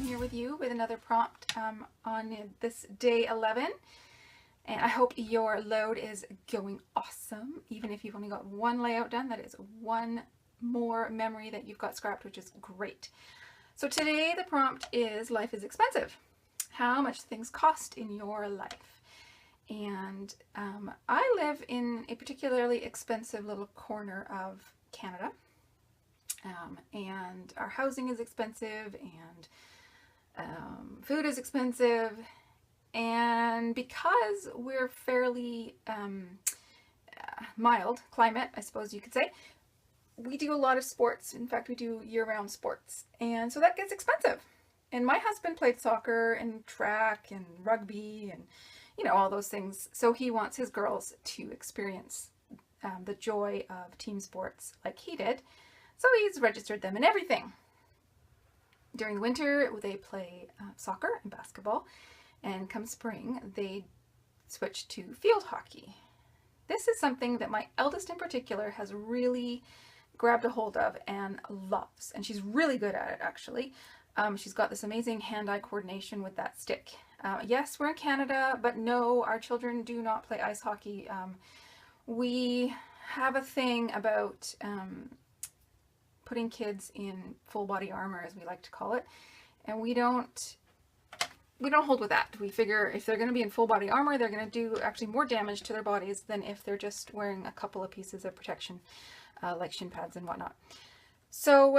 here with you with another prompt on this day 11. And I hope your load is going awesome. Even if you've only got one layout done, that is one more memory that you've got scrapped, which is great. So today the prompt is life is expensive. How much things cost in your life? And I live in a particularly expensive little corner of Canada. And our housing is expensive, and food is expensive, and because we're fairly mild climate, I suppose you could say, we do a lot of sports. In fact, we do year-round sports, and so that gets expensive. And my husband played soccer and track and rugby and, you know, all those things, so he wants his girls to experience the joy of team sports like he did. So he's registered them and everything. During the winter, they play soccer and basketball, and come spring, they switch to field hockey. This is something that my eldest in particular has really grabbed a hold of and loves, and she's really good at it, actually. She's got this amazing hand-eye coordination with that stick. Yes, we're in Canada, but no, our children do not play ice hockey. We have a thing about putting kids in full body armor, as we like to call it, and we don't hold with that. We figure if they're going to be in full body armor, they're going to do actually more damage to their bodies than if they're just wearing a couple of pieces of protection, like shin pads and whatnot. So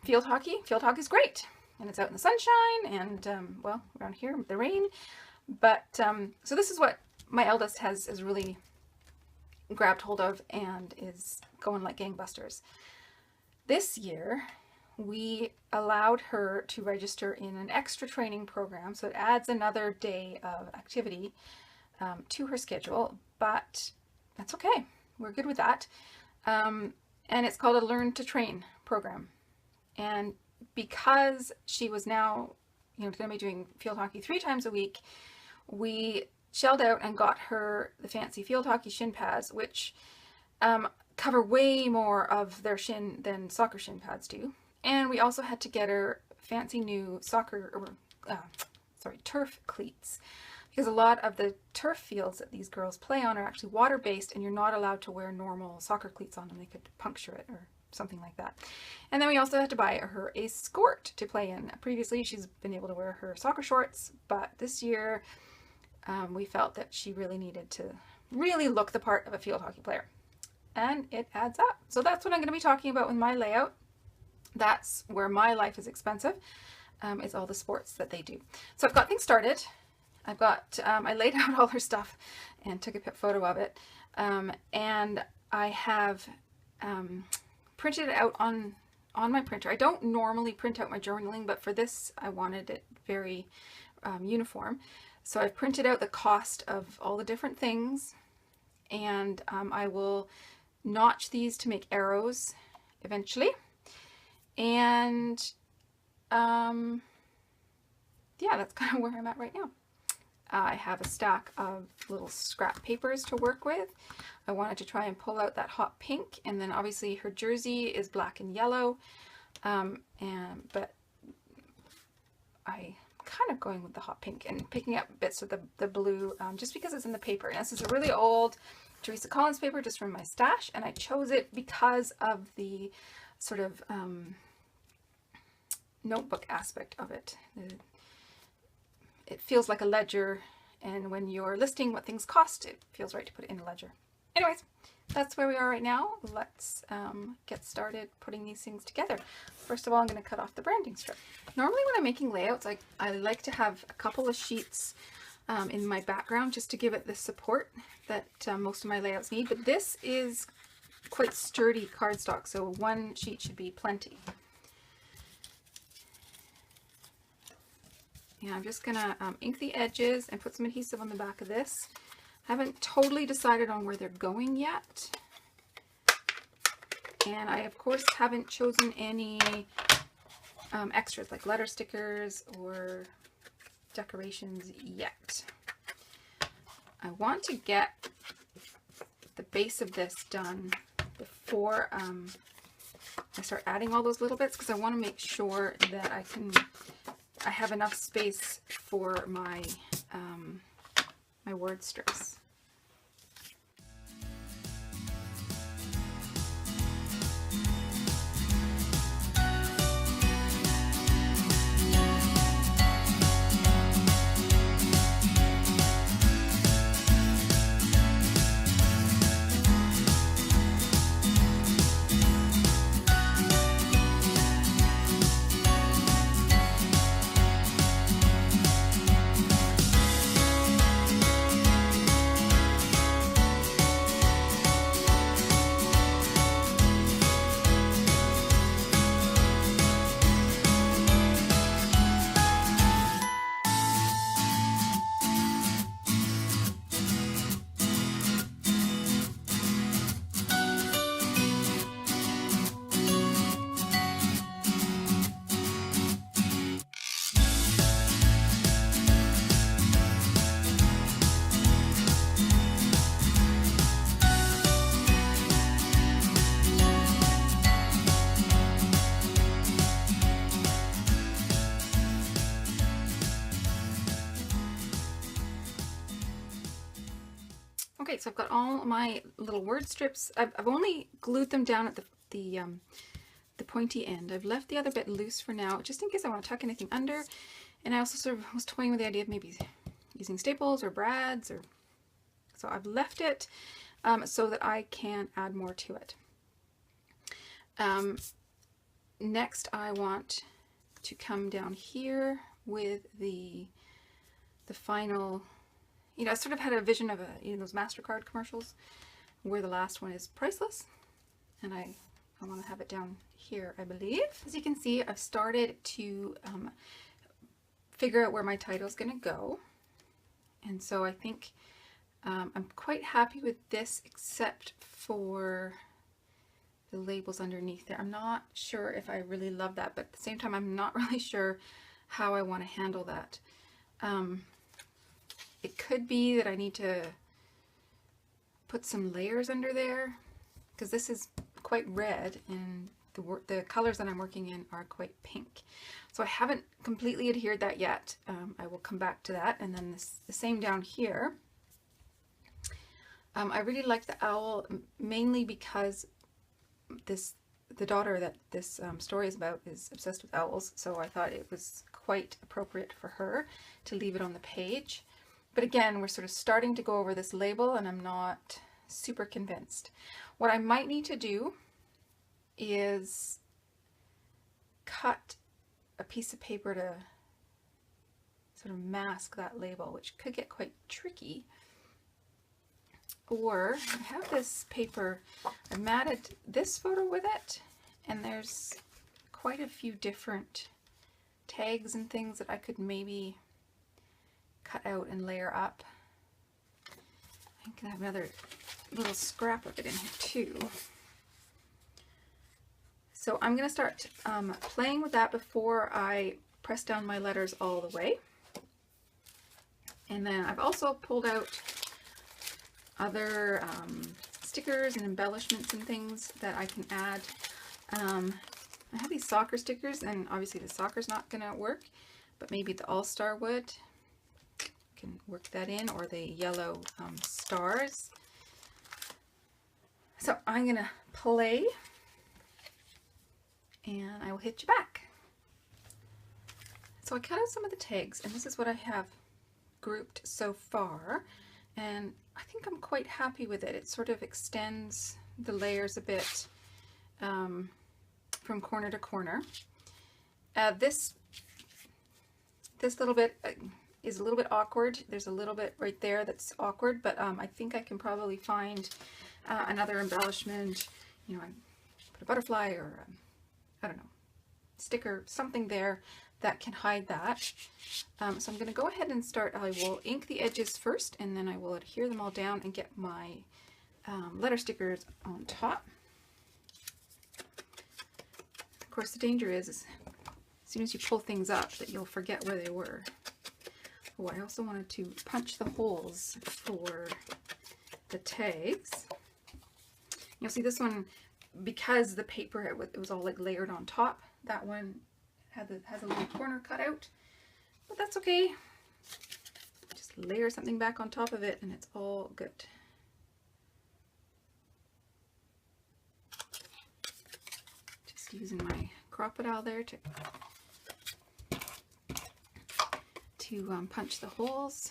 field hockey is great, and it's out in the sunshine and well, around here the rain. But so this is what my eldest has really grabbed hold of and is going like gangbusters. This year, we allowed her to register in an extra training program, so it adds another day of activity to her schedule, but that's okay. We're good with that. And it's called a Learn to Train program. And because she was now, going to be doing field hockey 3 times a week, we shelled out and got her the fancy field hockey shin pads, which cover way more of their shin than soccer shin pads do. And we also had to get her fancy new turf cleats, because a lot of the turf fields that these girls play on are actually water-based, and you're not allowed to wear normal soccer cleats on them. They could puncture it or something like that. And then we also had to buy her a skirt to play in. Previously, she's been able to wear her soccer shorts, but this year we felt that she really needed to really look the part of a field hockey player. And it adds up. So that's what I'm going to be talking about with my layout. That's where my life is expensive, is all the sports that they do. So I've got things started. I've got, I laid out all her stuff and took a photo of it. And I have printed it out on my printer. I don't normally print out my journaling, but for this I wanted it very uniform. So I've printed out the cost of all the different things, and I will notch these to make arrows eventually. And yeah, that's kind of where I'm at right now. I have a stack of little scrap papers to work with. I wanted to try and pull out that hot pink, and then obviously her jersey is black and yellow, but I kind of going with the hot pink and picking up bits of the blue just because it's in the paper. And this is a really old Teresa Collins paper just from my stash, and I chose it because of the sort of notebook aspect of it. It feels like a ledger, and when you're listing what things cost, it feels right to put it in a ledger. Anyways, that's where we are right now. Let's get started putting these things together. First of all, I'm going to cut off the branding strip. Normally when I'm making layouts, I like to have a couple of sheets in my background just to give it the support that most of my layouts need, but this is quite sturdy cardstock, so one sheet should be plenty. And I'm just going to ink the edges and put some adhesive on the back of this. I haven't totally decided on where they're going yet. And I, of course, haven't chosen any extras like letter stickers or decorations yet. I want to get the base of this done before I start adding all those little bits, because I want to make sure that I can I have enough space for my, my word strips. Okay, so I've got all my little word strips. I've only glued them down at the pointy end. I've left the other bit loose for now, just in case I want to tuck anything under. And I also sort of was toying with the idea of maybe using staples or brads, or so I've left it so that I can add more to it. Next, I want to come down here with the final. You know, I sort of had a vision of those MasterCard commercials where the last one is Priceless, and I want to have it down here, I believe. As you can see, I've started to figure out where my title is going to go, and so I think I'm quite happy with this, except for the labels underneath there. I'm not sure if I really love that, but at the same time, I'm not really sure how I want to handle that. It could be that I need to put some layers under there, because this is quite red and the colors that I'm working in are quite pink. So I haven't completely adhered that yet. I will come back to that. And then the same down here. I really like the owl, mainly because the daughter that this story is about is obsessed with owls. So I thought it was quite appropriate for her to leave it on the page. But again, we're sort of starting to go over this label and I'm not super convinced. What I might need to do is cut a piece of paper to sort of mask that label, which could get quite tricky. Or I have this paper, I matted this photo with it, and there's quite a few different tags and things that I could maybe cut out and layer up. I can have another little scrap of it in here too. So I'm going to start playing with that before I press down my letters all the way. And then I've also pulled out other stickers and embellishments and things that I can add. I have these soccer stickers, and obviously the soccer's not going to work, but maybe the All-Star would. Can work that in, or the yellow stars. So I'm going to play, and I will hit you back. So I cut out some of the tags, and this is what I have grouped so far, and I think I'm quite happy with it. It sort of extends the layers a bit from corner to corner. This little bit is a little bit awkward. There's a little bit right there that's awkward, but I think I can probably find another embellishment. You know, I put a butterfly or I don't know, sticker, something there that can hide that. So I'm going to go ahead and start. I will ink the edges first, and then I will adhere them all down and get my letter stickers on top. Of course, the danger is as soon as you pull things up that you'll forget where they were. Oh, I also wanted to punch the holes for the tags. You'll see this one, because the paper, it was all like layered on top, that one has a little corner cut out. but that's okay. Just layer something back on top of it and it's all good. Just using my crocodile there to punch the holes.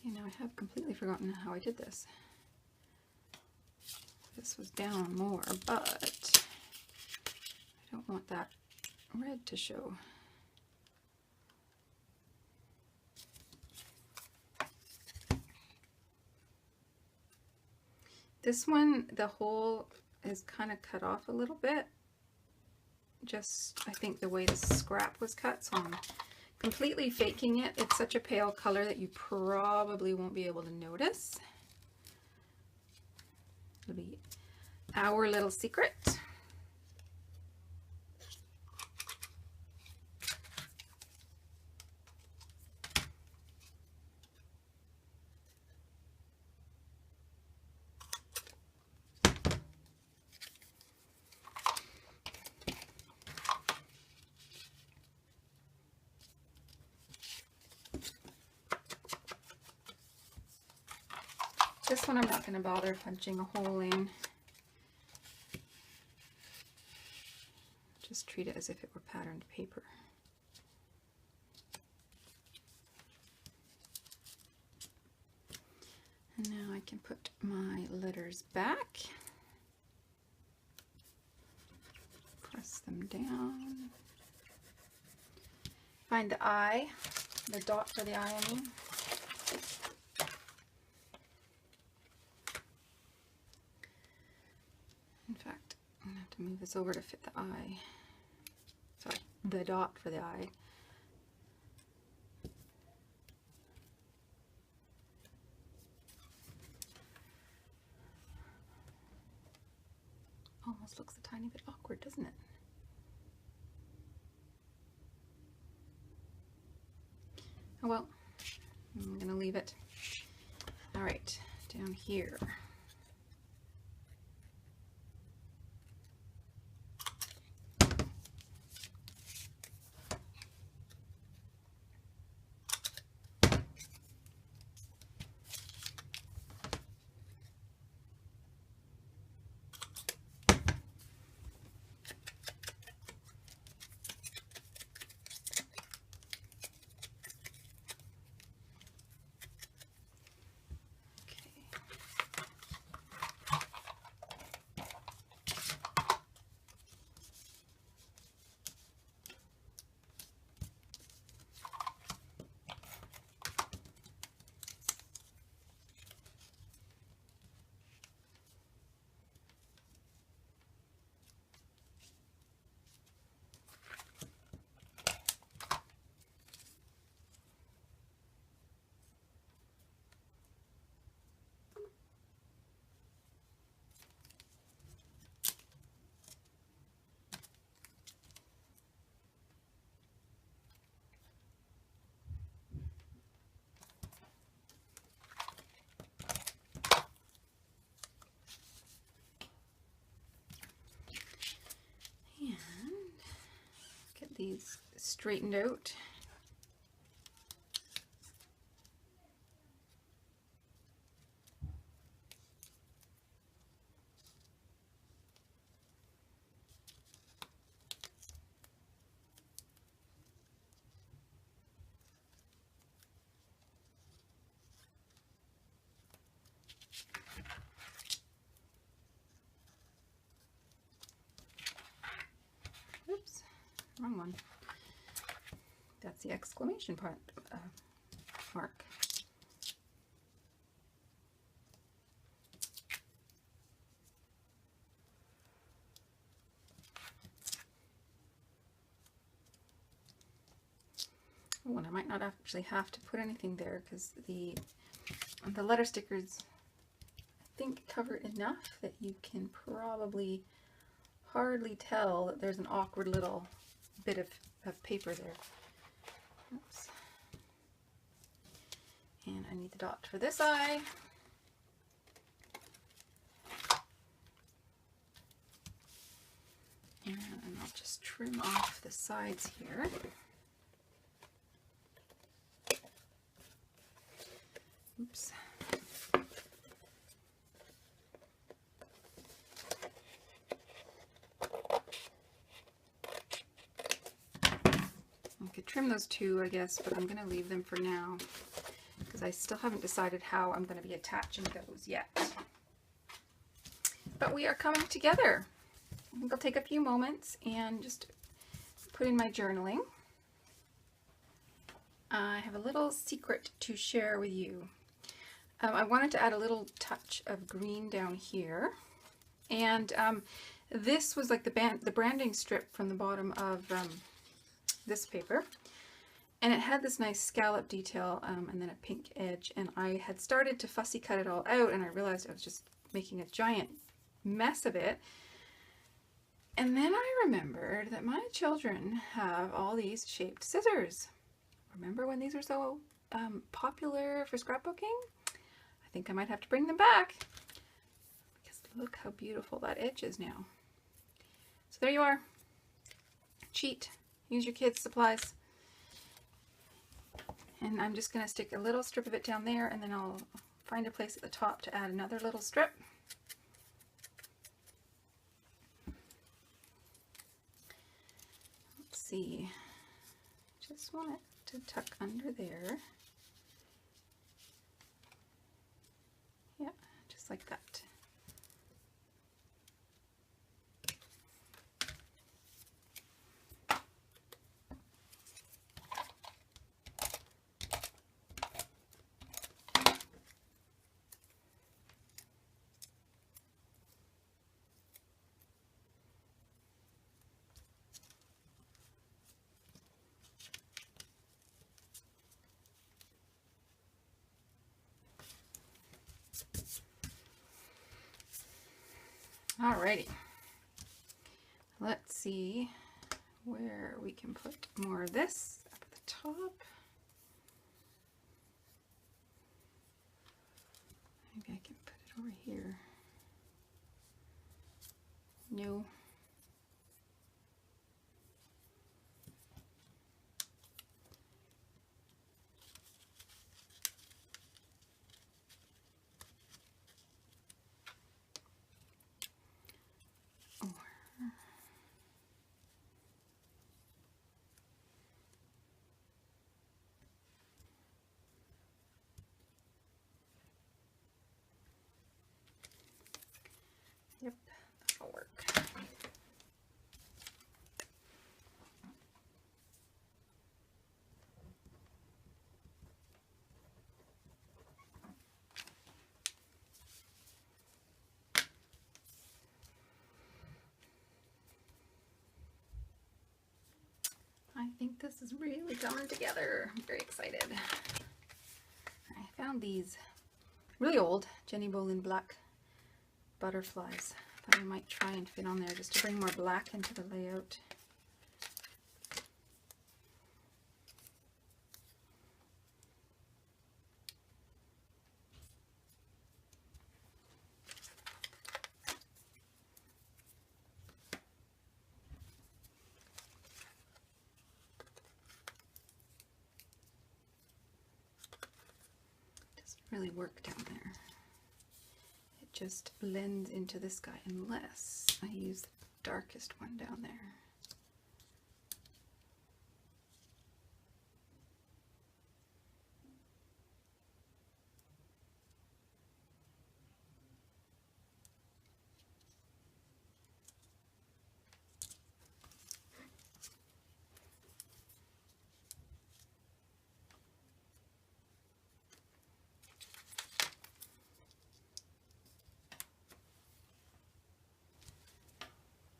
You know, I have completely forgotten how I did this. This was down more, but I don't want that red to show. This one, the hole is kind of cut off a little bit. Just, I think the way the scrap was cut, so I'm completely faking it. It's such a pale color that you probably won't be able to notice. It'll be our little secret. This one I'm not going to bother punching a hole in. Just treat it as if it were patterned paper. And now I can put my letters back. Press them down. Find the eye, the dot for the eye, I mean. In fact, I'm going to have to move this over to fit the eye. Sorry, the dot for the eye. Almost looks a tiny bit awkward, doesn't it? Oh well, I'm going to leave it. All right, down here. These straightened out. Oops, wrong one. That's the exclamation part mark. Oh, and I might not actually have to put anything there because the letter stickers, I think, cover enough that you can probably hardly tell that there's an awkward little bit of paper there. Oops. And I need the dot for this eye. And I'll just trim off the sides here. Oops. I could trim those two, I guess, but I'm going to leave them for now because I still haven't decided how I'm going to be attaching those yet. But we are coming together. I think I'll take a few moments and just put in my journaling. I have a little secret to share with you. I wanted to add a little touch of green down here, and this was like the branding strip from the bottom of this paper, and it had this nice scallop detail and then a pink edge, and I had started to fussy cut it all out, and I realized I was just making a giant mess of it. And then I remembered that my children have all these shaped scissors. Remember when these were so popular for scrapbooking? I think I might have to bring them back because look how beautiful that edge is now. So there you are. Cheat. Use your kids' supplies. And I'm just going to stick a little strip of it down there, and then I'll find a place at the top to add another little strip. Let's see. Just want it to tuck under there. Yeah, just like that. Alrighty, let's see where we can put more of this up at the top. Maybe I can put it over here. No. Yep, that'll work. I think this is really coming together. I'm very excited. I found these really old Jenny Bolin black butterflies that I might try and fit on there just to bring more black into the layout. Doesn't really work down there. Just blends into this guy unless I use the darkest one down there.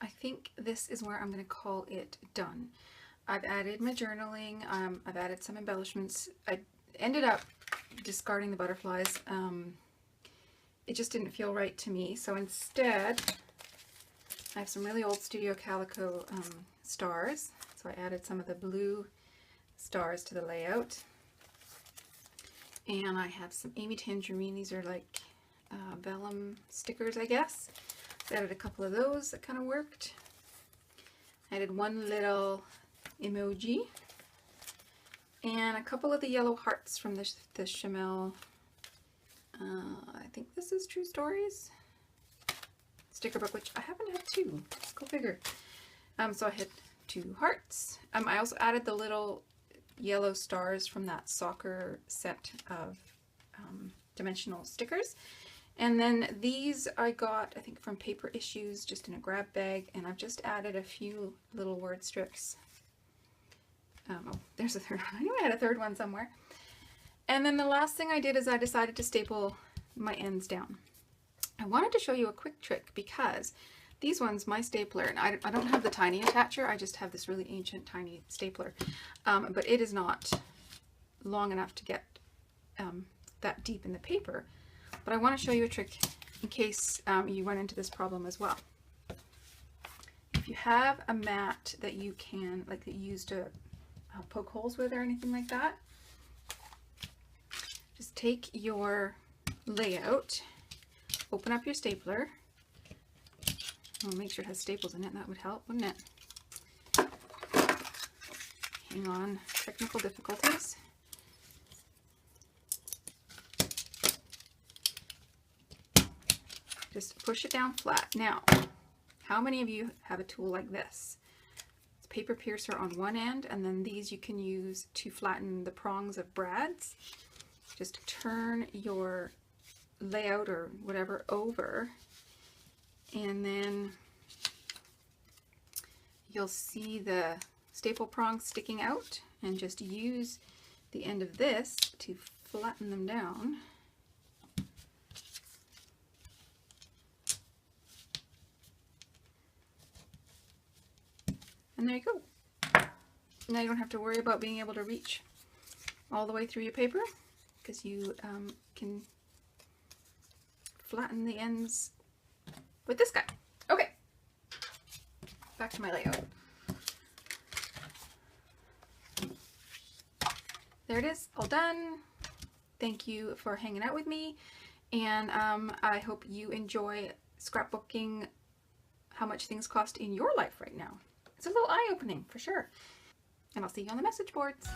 I think this is where I'm going to call it done. I've added my journaling, I've added some embellishments. I ended up discarding the butterflies. It just didn't feel right to me, so instead I have some really old Studio Calico stars, so I added some of the blue stars to the layout. And I have some Amy Tangerine. These are like vellum stickers, I guess. I added a couple of those that kind of worked. I added one little emoji and a couple of the yellow hearts from the Chamel. I think this is True Stories sticker book, which I happen to have two. Let's go figure. So I had 2 hearts. I also added the little yellow stars from that soccer set of dimensional stickers. And then these I got, I think, from Paper Issues, just in a grab bag, and I've just added a few little word strips. Oh, there's a third one. I knew I had a third one somewhere. And then the last thing I did is I decided to staple my ends down. I wanted to show you a quick trick because these ones, my stapler, and I don't have the tiny attacher, I just have this really ancient tiny stapler, but it is not long enough to get that deep in the paper. But I want to show you a trick in case you run into this problem as well. If you have a mat that you can, like, that you use to poke holes with or anything like that, just take your layout, open up your stapler. I'll make sure it has staples in it, that would help, wouldn't it? Hang on, technical difficulties. Just push it down flat. Now, how many of you have a tool like this? It's a paper piercer on one end, and then these you can use to flatten the prongs of brads. Just turn your layout or whatever over, and then you'll see the staple prongs sticking out, and just use the end of this to flatten them down. And there you go. Now you don't have to worry about being able to reach all the way through your paper, because you can flatten the ends with this guy. Okay, back to my layout. There it is, all done. Thank you for hanging out with me, and I hope you enjoy scrapbooking how much things cost in your life right now. It's a little eye-opening for sure. And I'll see you on the message boards.